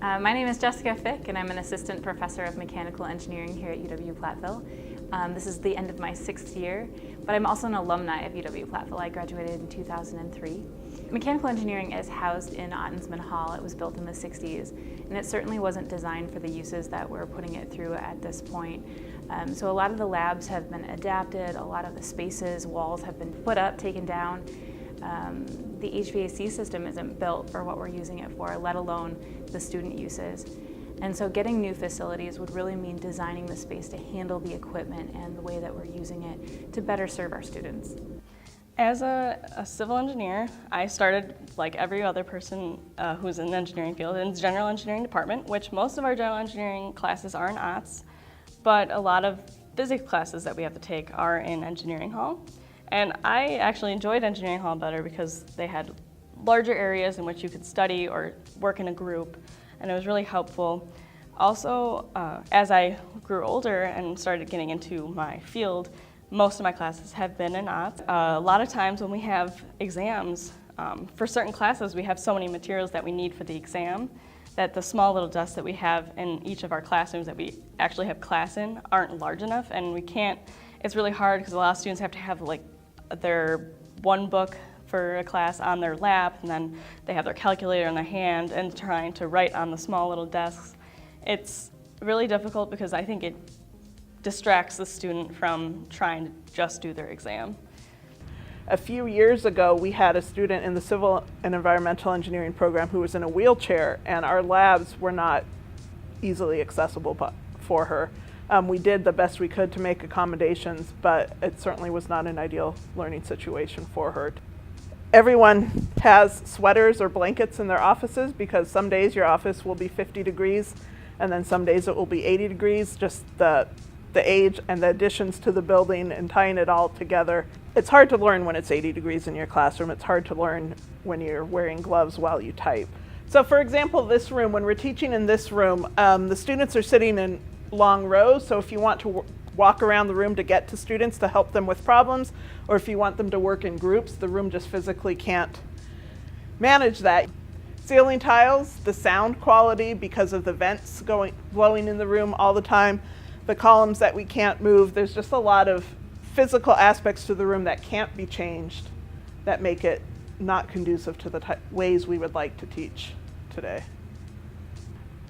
My name is Jessica Fick, and I'm an assistant professor of mechanical engineering here at UW-Platteville. This is the end of my 6th year, but I'm also an alumni of UW-Platteville. I graduated in 2003. Mechanical engineering is housed in Ottensman Hall. It was built in the 60s, and it certainly wasn't designed for the uses that we're putting it through at this point. So a lot of the labs have been adapted, a lot of the spaces, walls have been put up, taken down. The HVAC system isn't built for what we're using it for, let alone the student uses. And so getting new facilities would really mean designing the space to handle the equipment and the way that we're using it to better serve our students. As a civil engineer, I started like every other person who's in the engineering field in the general engineering department, which most of our general engineering classes are in Otts, but a lot of physics classes that we have to take are in engineering hall. And I actually enjoyed engineering hall better because they had larger areas in which you could study or work in a group, and it was really helpful. Also, as I grew older and started getting into my field, most of my classes have been in Otts. A lot of times when we have exams, for certain classes we have so many materials that we need for the exam that the small little desks that we have in each of our classrooms that we actually have class in aren't large enough, and we can't, it's really hard because a lot of students have to have like their one book for a class on their lap, and then they have their calculator in their hand and trying to write on the small little desks. It's really difficult because I think it distracts the student from trying to just do their exam. A few years ago, we had a student in the civil and environmental engineering program who was in a wheelchair, and our labs were not easily accessible for her. We did the best we could to make accommodations, but it certainly was not an ideal learning situation for her. Everyone has sweaters or blankets in their offices because some days your office will be 50 degrees and then some days it will be 80 degrees, just the age and the additions to the building and tying it all together. It's hard to learn when it's 80 degrees in your classroom. It's hard to learn when you're wearing gloves while you type. So for example, this room, when we're teaching in this room, the students are sitting in long rows, so if you want to walk around the room to get to students to help them with problems, or if you want them to work in groups, the room just physically can't manage that. Ceiling tiles, the sound quality because of the vents blowing in the room all the time, the columns that we can't move, there's just a lot of physical aspects to the room that can't be changed that make it not conducive to the ways we would like to teach today.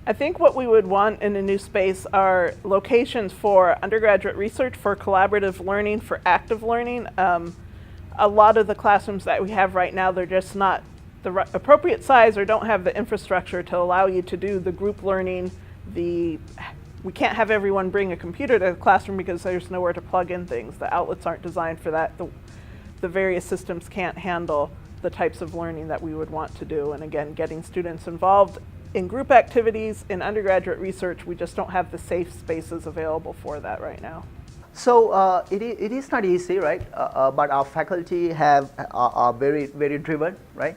I think what we would want in a new space are locations for undergraduate research, for collaborative learning, for active learning. A lot of the classrooms that we have right now, they're just not the appropriate size or don't have the infrastructure to allow you to do the group learning. We can't have everyone bring a computer to the classroom because there's nowhere to plug in things. The outlets aren't designed for that. The various systems can't handle the types of learning that we would want to do. And again, getting students involved in group activities, in undergraduate research, we just don't have the safe spaces available for that right now. So it is not easy, right? But our faculty are very, very driven, right?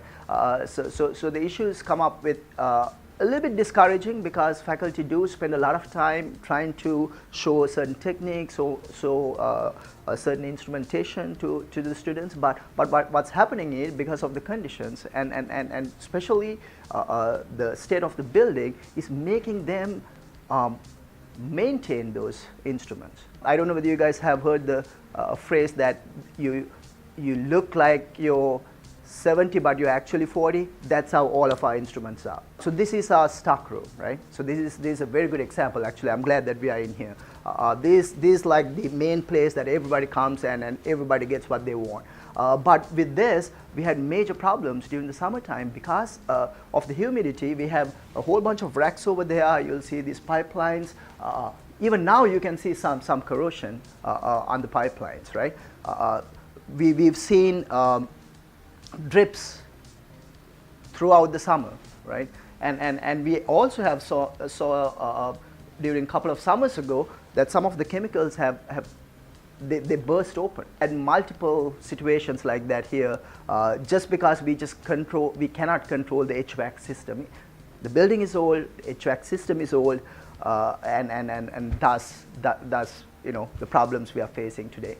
So the issues come up with a little bit discouraging because faculty do spend a lot of time trying to show certain techniques or a certain instrumentation to the students, but what's happening is because of the conditions and especially the state of the building is making them maintain those instruments. I don't know whether you guys have heard the phrase that you look like you're 70 but you're actually 40. That's how all of our instruments are. So this is our stock room, right? So this is a very good example. Actually, I'm glad that we are in here. This is like the main place that everybody comes and everybody gets what they want. But with this, we had major problems during the summertime because of the humidity. We have a whole bunch of racks over there. You'll see these pipelines. Even now you can see some corrosion on the pipelines, right? We've seen drips throughout the summer, right? And we also have saw during a couple of summers ago that some of the chemicals they burst open. And multiple situations like that here, just because we cannot control the HVAC system. The building is old, HVAC system is old, and thus the problems we are facing today.